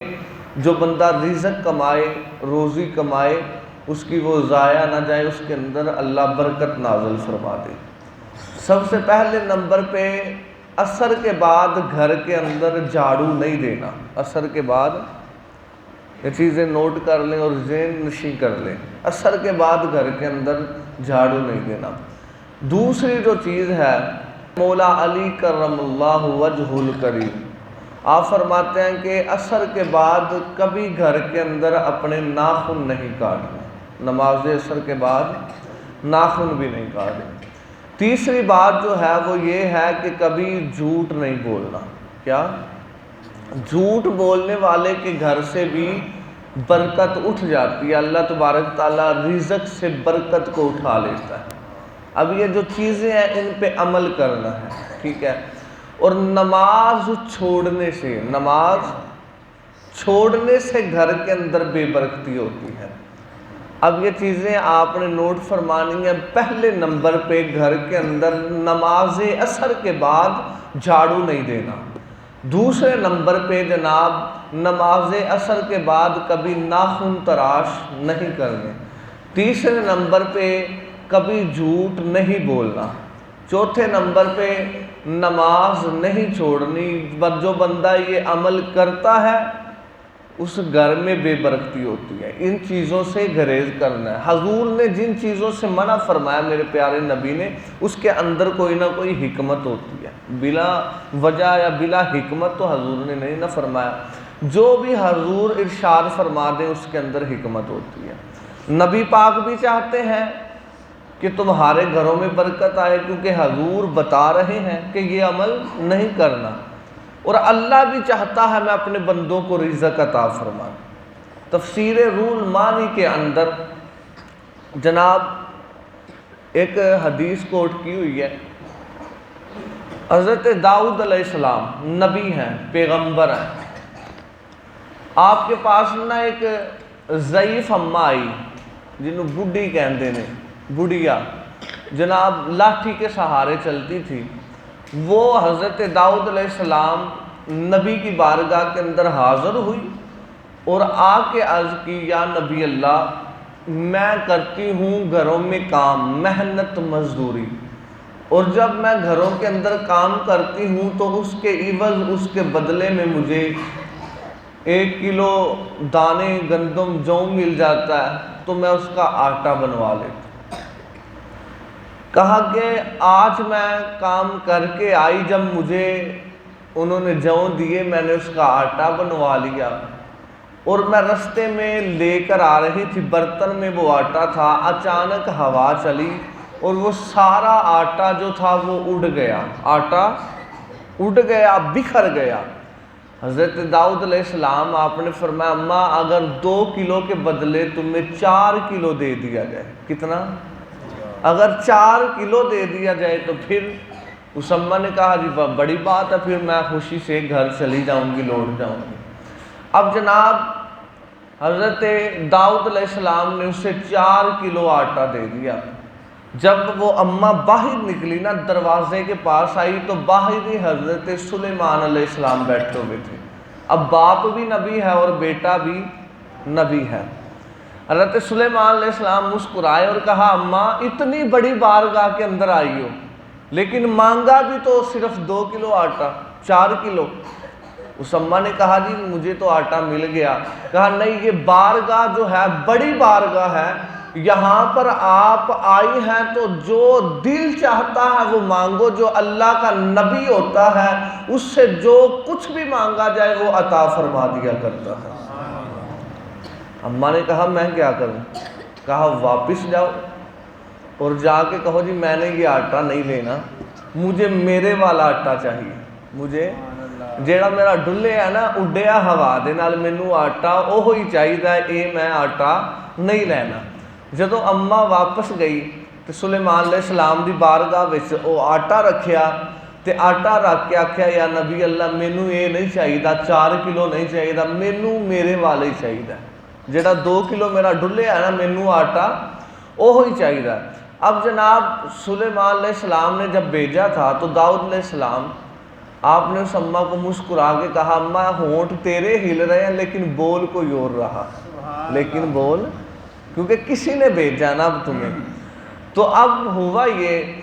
جو بندہ رزق کمائے، روزی کمائے، اس کی وہ ضائع نہ جائے، اس کے اندر اللہ برکت نازل فرما دے۔ سب سے پہلے نمبر پہ عصر کے بعد گھر کے اندر جھاڑو نہیں دینا۔ عصر کے بعد یہ چیزیں نوٹ کر لیں اور ذہن نشیں کر لیں، عصر کے بعد گھر کے اندر جھاڑو نہیں دینا۔ دوسری جو چیز ہے، مولا علی کرم اللہ وجہ الکریم، آپ فرماتے ہیں کہ عصر کے بعد کبھی گھر کے اندر اپنے ناخن نہیں کاٹنے، نماز عصر کے بعد ناخن بھی نہیں کاٹنے۔ تیسری بات جو ہے وہ یہ ہے کہ کبھی جھوٹ نہیں بولنا۔ کیا؟ جھوٹ بولنے والے کے گھر سے بھی برکت اٹھ جاتی ہے، اللہ تبارک تعالیٰ رزق سے برکت کو اٹھا لیتا ہے۔ اب یہ جو چیزیں ہیں ان پہ عمل کرنا ہے، ٹھیک ہے؟ اور نماز چھوڑنے سے گھر کے اندر بے برکتی ہوتی ہے۔ اب یہ چیزیں آپ نے نوٹ فرمانی ہیں۔ پہلے نمبر پہ گھر کے اندر نماز عصر کے بعد جھاڑو نہیں دینا۔ دوسرے نمبر پہ جناب نماز عصر کے بعد کبھی ناخن تراش نہیں کرنے۔ تیسرے نمبر پہ کبھی جھوٹ نہیں بولنا۔ چوتھے نمبر پہ نماز نہیں چھوڑنی۔ جو بندہ یہ عمل کرتا ہے اس گھر میں بے برکتی ہوتی ہے۔ ان چیزوں سے گریز کرنا ہے۔ حضور نے جن چیزوں سے منع فرمایا میرے پیارے نبی نے، اس کے اندر کوئی نہ کوئی حکمت ہوتی ہے۔ بلا وجہ یا بلا حکمت تو حضور نے نہیں نہ فرمایا۔ جو بھی حضور ارشاد فرما دیں اس کے اندر حکمت ہوتی ہے۔ نبی پاک بھی چاہتے ہیں کہ تمہارے گھروں میں برکت آئے، کیونکہ حضور بتا رہے ہیں کہ یہ عمل نہیں کرنا، اور اللہ بھی چاہتا ہے میں اپنے بندوں کو رزق عطا فرماؤں۔ تفسیر روح المعانی کے اندر جناب ایک حدیث کوٹ کی ہوئی ہے۔ حضرت داؤد علیہ السلام نبی ہیں، پیغمبر ہیں۔ آپ کے پاس نہ ایک ضعیف اماں آئی جنہوں بڈھی کہندے نے، بڑھیا جناب لاٹھی کے سہارے چلتی تھی۔ وہ حضرت داؤد علیہ السلام نبی کی بارگاہ کے اندر حاضر ہوئی اور آ کے عرض کی، یا نبی اللہ، میں کرتی ہوں گھروں میں کام، محنت مزدوری، اور جب میں گھروں کے اندر کام کرتی ہوں تو اس کے عوض، اس کے بدلے میں مجھے 1 کلو دانے گندم جو مل جاتا ہے تو میں اس کا آٹا بنوا لیتا ہوں۔ کہا کہ آج میں کام کر کے آئی، جب مجھے انہوں نے جو دیے میں نے اس کا آٹا بنوا لیا، اور میں رستے میں لے کر آ رہی تھی، برتن میں وہ آٹا تھا، اچانک ہوا چلی اور وہ سارا آٹا جو تھا وہ اڑ گیا، آٹا اڑ گیا، بکھر گیا۔ حضرت داؤد علیہ السلام آپ نے فرمایا، اماں اگر 2 کلو کے بدلے تمہیں 4 کلو دے دیا جائے، کتنا؟ اگر 4 کلو دے دیا جائے تو پھر اس اماں نے کہا جی بڑی بات ہے، پھر میں خوشی سے گھر چلی جاؤں گی، لوٹ جاؤں گی۔ اب جناب حضرت داؤد علیہ السلام نے اسے 4 کلو آٹا دے دیا۔ جب وہ اماں باہر نکلی نا، دروازے کے پاس آئی تو باہر ہی حضرت سلیمان علیہ السلام بیٹھے ہوئے تھے۔ اب باپ بھی نبی ہے اور بیٹا بھی نبی ہے۔ حضرت سلیمان علیہ السلام مسکرائے اور کہا، اماں اتنی بڑی بارگاہ کے اندر آئی ہو لیکن مانگا بھی تو صرف 2 کلو آٹا، 4 کلو۔ اس اماں نے کہا جی مجھے تو آٹا مل گیا۔ کہا نہیں، یہ بارگاہ جو ہے بڑی بارگاہ ہے، یہاں پر آپ آئی ہیں تو جو دل چاہتا ہے وہ مانگو، جو اللہ کا نبی ہوتا ہے اس سے جو کچھ بھی مانگا جائے وہ عطا فرما دیا کرتا ہے۔ اماں نے کہا میں کیا کروں؟ کہا واپس جاؤ اور جا کے کہو جی میں نے یہ آٹا نہیں لینا، مجھے میرے والا آٹا چاہیے، مجھے جیڑا میرا ڈلے ہے نا اڈیا ہوا دے نال، مینوں آٹا وہی چاہیے، اے میں آٹا نہیں لینا۔ جدو اماں واپس گئی تو سلیمان علیہ السلام دی بارگاہ وچ او آٹا رکھیا، تے آٹا رکھ کے آکھیا، یا نبی اللہ مینوں اے نہیں چاہیے، 4 کلو نہیں چاہیے، مینوں میرے والے ہی چاہیے، جیڑا 2 کلو میرا ڈلے ہے نا، مینوں آٹا وہی چاہیے۔ اب جناب سلیمان علیہ السلام نے جب بھیجا تھا تو داؤد علیہ السلام آپ نے اس اماں کو مسکرا کے کہا اماں ہونٹ تیرے ہل رہے ہیں لیکن بول کوئی اور رہا، لیکن بول، کیونکہ کسی نے بھیجا نا اب تمہیں۔ تو اب ہوا یہ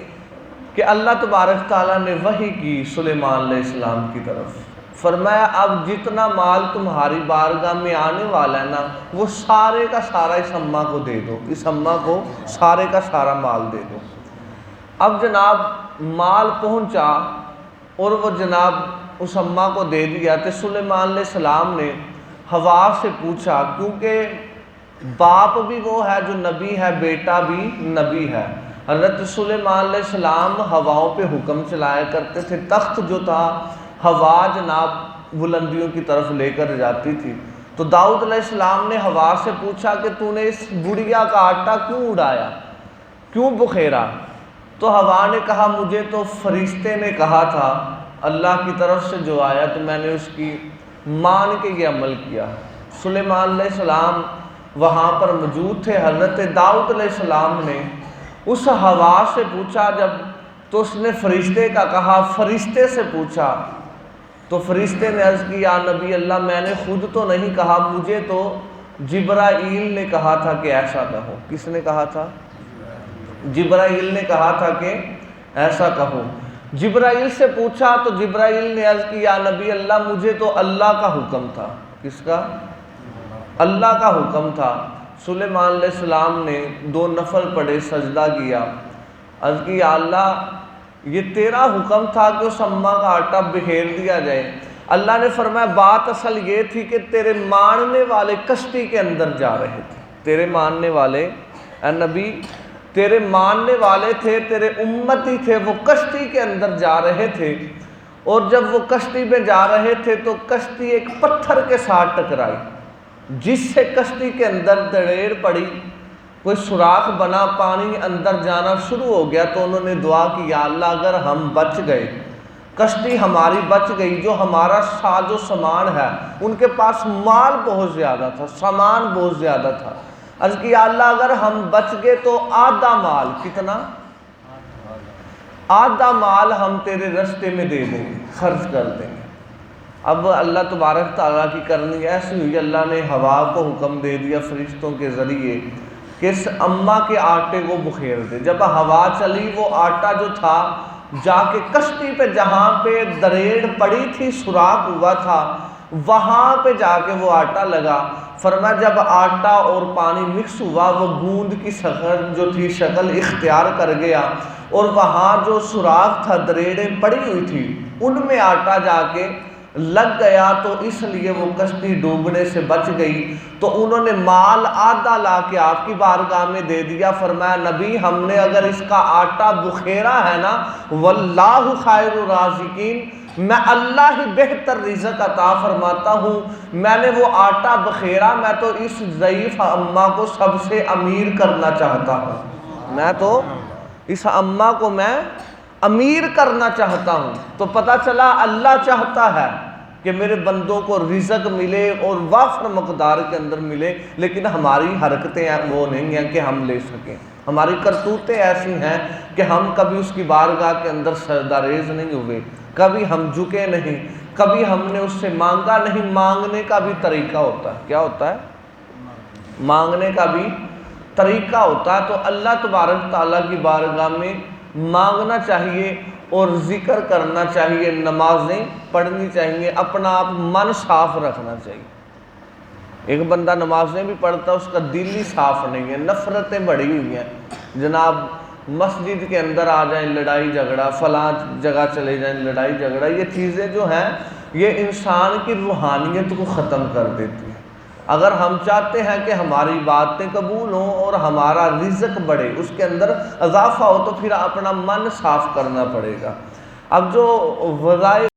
کہ اللہ تبارک تعالیٰ نے وحی کی سلیمان علیہ السلام کی طرف، فرمایا اب جتنا مال تمہاری بارگاہ میں آنے والا ہے نا وہ سارے کا سارا اس اماں کو دے دو، اس اماں کو سارے کا سارا مال دے دو۔ اب جناب مال پہنچا اور وہ جناب اس اماں کو دے دیا تو سلیمان علیہ السلام نے ہوا سے پوچھا، کیونکہ باپ بھی وہ ہے جو نبی ہے، بیٹا بھی نبی ہے۔ حضرت سلیمان علیہ السلام ہواؤں پہ حکم چلایا کرتے تھے، تخت جو تھا ہوا جناب بلندیوں کی طرف لے کر جاتی تھی۔ تو داؤد علیہ السلام نے ہوا سے پوچھا کہ تو نے اس بڑیا کا آٹا کیوں اڑایا، کیوں بخیرا؟ تو ہوا نے کہا مجھے تو فرشتے نے کہا تھا اللہ کی طرف سے جو آیا تو میں نے اس کی مان کے یہ عمل کیا۔ سلیمان علیہ السلام وہاں پر موجود تھے۔ حضرت داؤد علیہ السلام نے اس ہوا سے پوچھا جب تو اس نے فرشتے کا کہا، فرشتے سے پوچھا تو فرشتے نے عرض کی یا نبی اللہ میں نے خود تو نہیں کہا، مجھے تو جبرائیل نے کہا تھا کہ ایسا کہو۔ کس نے کہا تھا؟ جبرائیل نے کہا تھا کہ ایسا کہو۔ جبرائیل سے پوچھا تو جبرائیل نے عرض کی یا نبی اللہ مجھے تو اللہ کا حکم تھا۔ کس کا؟ اللہ کا حکم تھا۔ سلیمان علیہ السلام نے 2 نفل پڑھے، سجدہ کیا، عرض کی یا اللہ یہ تیرا حکم تھا کہ اس اماں کا آٹا بکھیر دیا جائے۔ اللہ نے فرمایا بات اصل یہ تھی کہ تیرے ماننے والے کشتی کے اندر جا رہے تھے، تیرے ماننے والے اے نبی تیرے ماننے والے تھے، تیرے امتی تھے، وہ کشتی کے اندر جا رہے تھے، اور جب وہ کشتی میں جا رہے تھے تو کشتی ایک پتھر کے ساتھ ٹکرائی جس سے کشتی کے اندر دریڑ پڑی، کوئی سوراخ بنا، پانی اندر جانا شروع ہو گیا۔ تو انہوں نے دعا کی یا اللہ اگر ہم بچ گئے، کشتی ہماری بچ گئی، جو ہمارا ساز و سامان ہے، ان کے پاس مال بہت زیادہ تھا، سامان بہت زیادہ تھا، عرض کی یا اللہ اگر ہم بچ گئے تو آدھا مال، کتنا؟ آدھا مال ہم تیرے رستے میں دے دیں گے، خرچ کر دیں گے۔ اب اللہ تبارک تعالیٰ کی کرنی ایسی ہوئی، اللہ نے ہوا کو حکم دے دیا فرشتوں کے ذریعے کہ اس اماں کے آٹے کو بخیر دے۔ جب ہوا چلی وہ آٹا جو تھا جا کے کشتی پہ جہاں پہ دریڑ پڑی تھی، سوراخ ہوا تھا، وہاں پہ جا کے وہ آٹا لگا۔ فرمایا جب آٹا اور پانی مکس ہوا وہ گوند کی شکل جو تھی شکل اختیار کر گیا، اور وہاں جو سوراخ تھا دریڑیں پڑی ہوئی تھی ان میں آٹا جا کے لگ گیا، تو اس لیے وہ کشتی ڈوبنے سے بچ گئی۔ تو انہوں نے مال آدھا لا کے آپ کی بارگاہ میں دے دیا۔ فرمایا نبی ہم نے اگر اس کا آٹا بخیرا ہے نا واللہ خیر الرازقین، میں اللہ ہی بہتر رزق عطا فرماتا ہوں، میں نے وہ آٹا بخیرا، میں تو اس ضعیف اماں کو سب سے امیر کرنا چاہتا ہوں، میں تو اس اماں کو میں امیر کرنا چاہتا ہوں۔ تو پتہ چلا اللہ چاہتا ہے کہ میرے بندوں کو رزق ملے اور وافر مقدار کے اندر ملے، لیکن ہماری حرکتیں وہ نہیں ہیں کہ ہم لے سکیں، ہماری کرتوتیں ایسی ہیں کہ ہم کبھی اس کی بارگاہ کے اندر سجدہ ریز نہیں ہوئے، کبھی ہم جھکے نہیں، کبھی ہم نے اس سے مانگا نہیں۔ مانگنے کا بھی طریقہ ہوتا ہے، کیا ہوتا ہے؟ مانگنے کا بھی طریقہ ہوتا ہے۔ تو اللہ تبارک تعالیٰ کی بارگاہ میں مانگنا چاہیے اور ذکر کرنا چاہیے، نمازیں پڑھنی چاہیے، اپنا آپ من صاف رکھنا چاہیے۔ ایک بندہ نمازیں بھی پڑھتا ہے اس کا دل ہی صاف نہیں ہے، نفرتیں بڑھی ہوئی ہیں، جناب مسجد کے اندر آ جائیں لڑائی جھگڑا، فلاں جگہ چلے جائیں لڑائی جھگڑا، یہ چیزیں جو ہیں یہ انسان کی روحانیت کو ختم کر دیتی ہیں۔ اگر ہم چاہتے ہیں کہ ہماری باتیں قبول ہوں اور ہمارا رزق بڑھے، اس کے اندر اضافہ ہو، تو پھر اپنا من صاف کرنا پڑے گا۔ اب جو وظائف